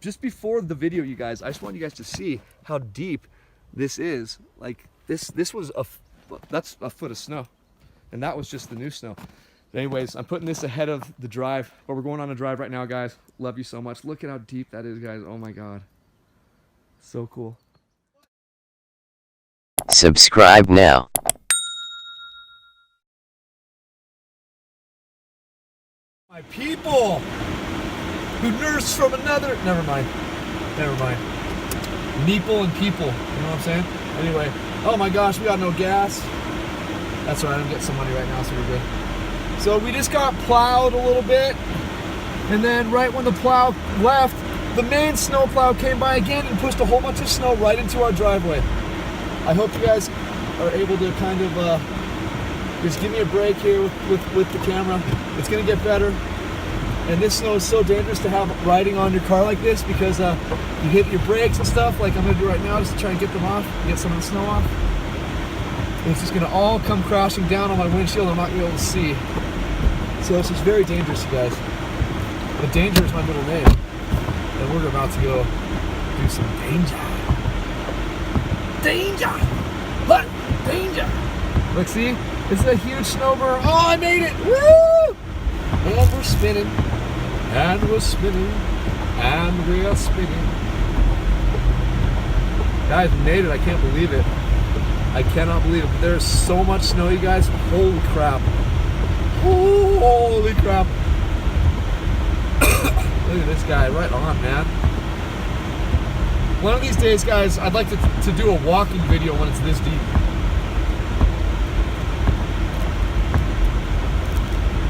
just before the video, you guys, I just want you guys to see how deep this is. Like this was that's a foot of snow, and that was just the new snow. But anyways, I'm putting this ahead of the drive, but we're going on a drive right now, guys. Love you so much. Look at how deep that is, guys. Oh my God, so cool. Subscribe now. My people who nurse from another, never mind. Meeple and people, you know what I'm saying? Anyway, oh my gosh, we got no gas. That's all right, I'm getting some money right now, so we're good. So we just got plowed a little bit, and then right when the plow left, the main snow plow came by again and pushed a whole bunch of snow right into our driveway. I hope you guys are able to kind of just give me a break here with the camera. It's gonna get better. And this snow is so dangerous to have riding on your car like this, because you hit your brakes and stuff like I'm gonna do right now just to try and get them off, get some of the snow off. And it's just gonna all come crashing down on my windshield. I'm not gonna be able to see. So this is very dangerous, you guys. But danger is my middle name. And we're about to go do some danger. Danger! What? Danger! Look, see? This is a huge snowbird. Oh, I made it! Woo! And we're spinning. And we're spinning. And we are spinning. Guys, we made it. I can't believe it. I cannot believe it. But there's so much snow, you guys. Holy crap. Holy crap. Look at this guy. Right on, man. One of these days, guys, I'd like to do a walking video when it's this deep.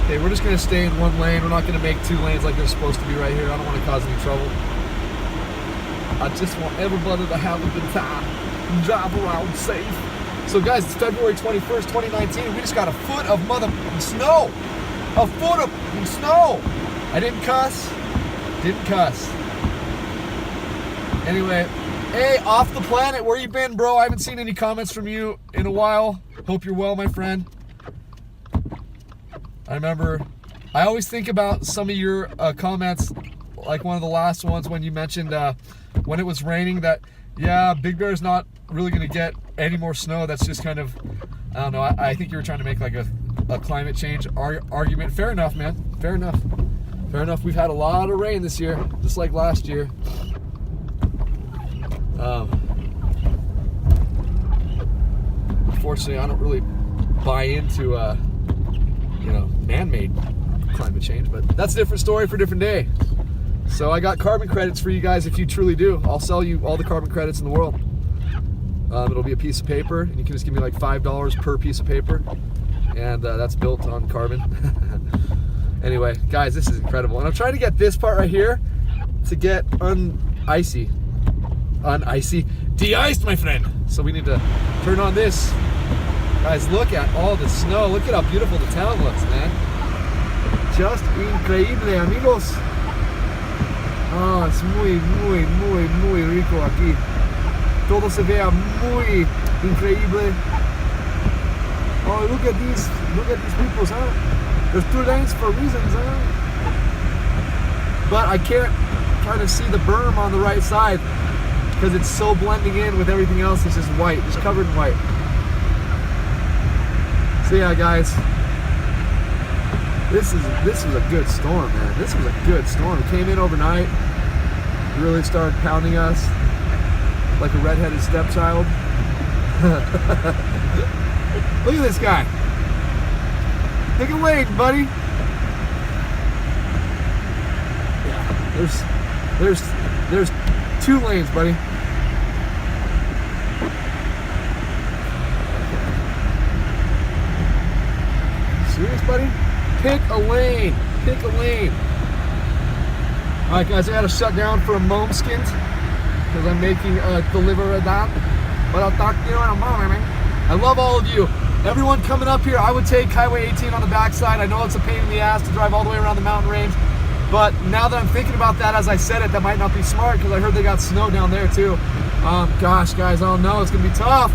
Okay, we're just going to stay in one lane. We're not going to make two lanes like they're supposed to be right here. I don't want to cause any trouble. I just want everybody to have a good time and drive around safe. So guys, it's February 21st, 2019. We just got a foot of snow. A foot of snow. I didn't cuss. Didn't cuss. Anyway, hey, Off the Planet, where you been, bro? I haven't seen any comments from you in a while. Hope you're well, my friend. I always think about some of your comments, like one of the last ones when you mentioned when it was raining that, yeah, Big Bear's not really going to get any more snow. That's just kind of, I don't know, I think you were trying to make like a climate change argument. Fair enough, man. Fair enough. Fair enough. We've had a lot of rain this year, just like last year. Unfortunately, I don't really buy into, you know, man-made climate change, but that's a different story for a different day. So I got carbon credits for you guys if you truly do. I'll sell you all the carbon credits in the world. It'll be a piece of paper, and you can just give me like $5 per piece of paper, and that's built on carbon. Anyway, guys, this is incredible. And I'm trying to get this part right here to get de-iced, my friend. So we need to turn on this. Guys, look at all the snow. Look at how beautiful the town looks, man. Just increíble, amigos. Oh, es muy rico aquí. Todo se vea muy increíble. Oh, look at these people, huh? There's two lanes for reasons, huh? But I can't kind of see the berm on the right side because it's so blending in with everything else. It's just white, just covered in white. So yeah, guys, this was a good storm, man. This was a good storm. It came in overnight, really started pounding us like a redheaded stepchild. Look at this guy. Take a lane, buddy. Yeah, there's 2 lanes, buddy. Serious, buddy? Pick a lane. Pick a lane. Alright, guys, I gotta shut down for a momskint because I'm making a delivery of that. But I'll talk to you in a moment, man. I love all of you. Everyone coming up here, I would take Highway 18 on the backside. I know it's a pain in the ass to drive all the way around the mountain range. But now that I'm thinking about that, as I said it, that might not be smart because I heard they got snow down there too. Gosh, guys, I don't know. It's gonna be tough.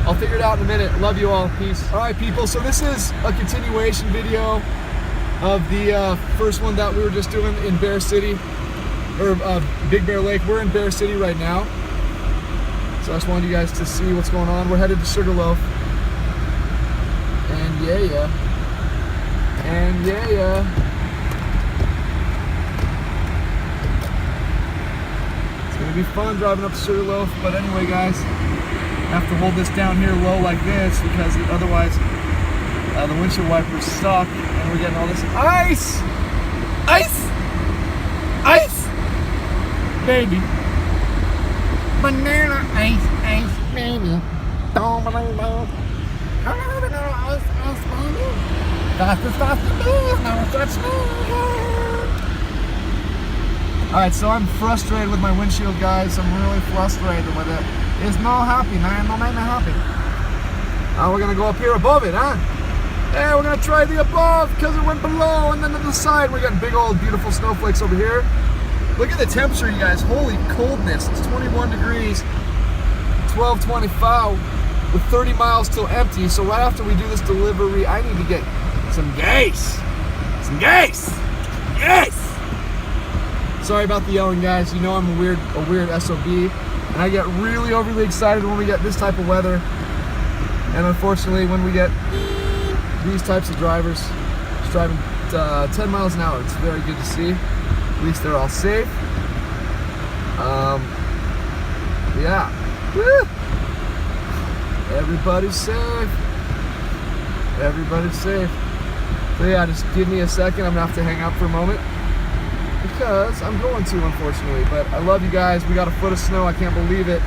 I'll figure it out in a minute. Love you all. Peace. All right, people. So this is a continuation video of the first one that we were just doing in Bear City. or Big Bear Lake. We're in Bear City right now. So I just wanted you guys to see what's going on. We're headed to Sugarloaf. And yeah. It's gonna be fun driving up to Sugarloaf. But anyway, guys, I have to hold this down here low like this because otherwise the windshield wipers suck and we're getting all this ice, baby. Banana ice, baby. Alright, so I'm frustrated with my windshield, guys. I'm really frustrated with it. It's not happy, man. Don't make me happy. We're gonna go up here above it, huh? Yeah, we're gonna try the above because it went below, and then to the side we're getting big old beautiful snowflakes over here. Look at the temperature, you guys. Holy coldness. It's 21 degrees, 12:25 with 30 miles till empty. So right after we do this delivery, I need to get some gas. Yes! Sorry about the yelling, guys. You know I'm a weird SOB, and I get really overly excited when we get this type of weather. And unfortunately, when we get these types of drivers just driving 10 miles an hour, it's very good to see. At least they're all safe. Yeah. Woo! Everybody's safe. So yeah, just give me a second. I'm gonna have to hang out for a moment because I'm going to, unfortunately. But I love you guys. We got a foot of snow. I can't believe it.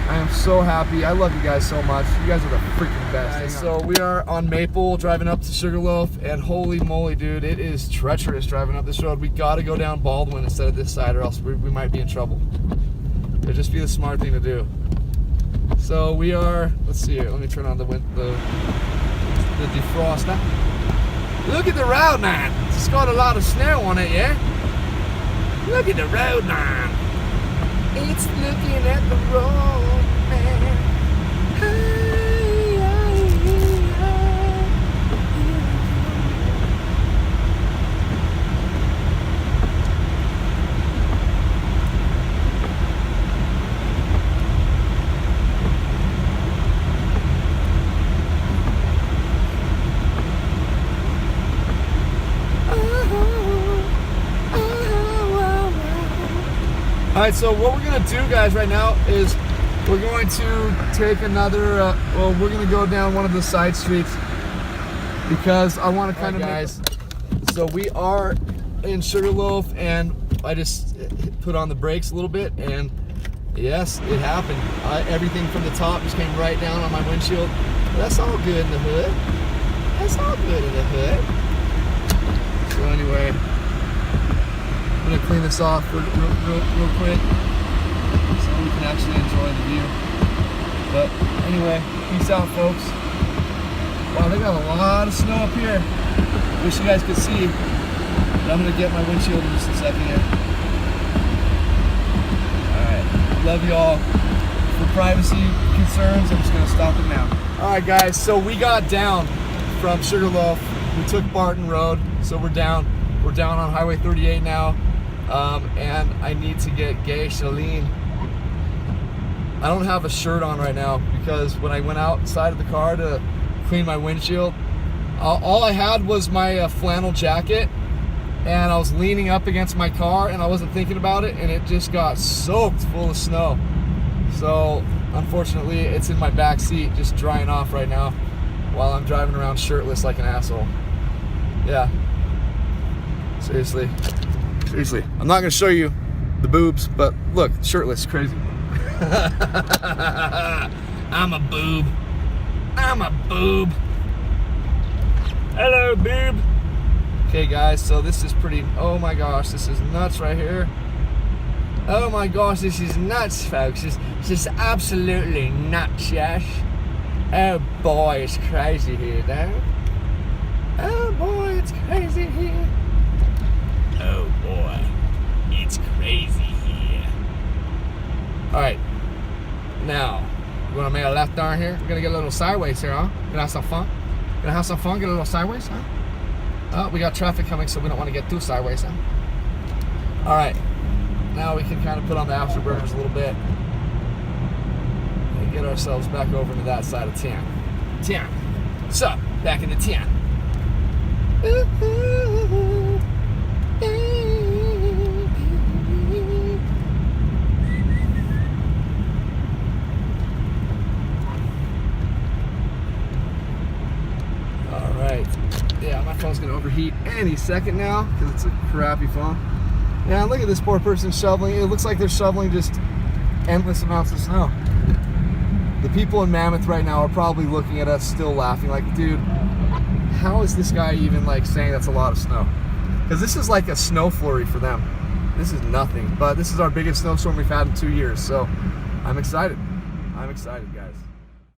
I am so happy. I love you guys so much. You guys are the freaking best. So we are on Maple driving up to Sugarloaf, and holy moly, dude, it is treacherous driving up this road. We got to go down Baldwin instead of this side, or else we might be in trouble. It'd just be the smart thing to do. So we are. Let's see here. Let me turn on the defroster. Look at the road, man. It's got a lot of snow on it, yeah. Look at the road, man. It's looking at the road, man. Alright, so what we're going to do, guys, right now is we're going to take another, we're going to go down one of the side streets because I want to kind of guys. So we are in Sugarloaf, and I just put on the brakes a little bit, and yes, it happened. Everything from the top just came right down on my windshield. But that's all good in the hood. So anyway, I'm gonna clean this off real quick so we can actually enjoy the view. But anyway, peace out, folks. Wow, they got a lot of snow up here. Wish you guys could see. But I'm gonna get my windshield in just a second here. Alright, love you all. For privacy concerns, I'm just gonna stop it now. Alright guys, so we got down from Sugarloaf. We took Barton Road, so we're down on Highway 38 now. And I need to get gasoline. I don't have a shirt on right now because when I went outside of the car to clean my windshield, all I had was my flannel jacket, and I was leaning up against my car and I wasn't thinking about it, and it just got soaked full of snow. So unfortunately it's in my back seat just drying off right now while I'm driving around shirtless like an asshole. Yeah, seriously, I'm not gonna show you the boobs, but look, shirtless, crazy. I'm a boob. Hello, boob. Okay guys, so this is pretty, oh my gosh, this is nuts right here. Oh my gosh, this is nuts, folks. This is absolutely nuts, yes. Oh boy, it's crazy here, though. Oh boy, it's crazy here. Oh boy, it's crazy here. Alright, now, you wanna make a left turn here? We're gonna get a little sideways here, huh? Gonna have some fun? Get a little sideways, huh? Oh, we got traffic coming, so we don't want to get too sideways, huh? Alright, now we can kind of put on the afterburners a little bit and get ourselves back over to that side of town. So, back in the town. Alright. Yeah, my phone's going to overheat any second now because it's a crappy phone. Yeah, look at this poor person shoveling. It looks like they're shoveling just endless amounts of snow. The people in Mammoth right now are probably looking at us still laughing like, dude, how is this guy even like saying that's a lot of snow? Because this is like a snow flurry for them. This is nothing, but this is our biggest snowstorm we've had in 2 years, so I'm excited. I'm excited, guys.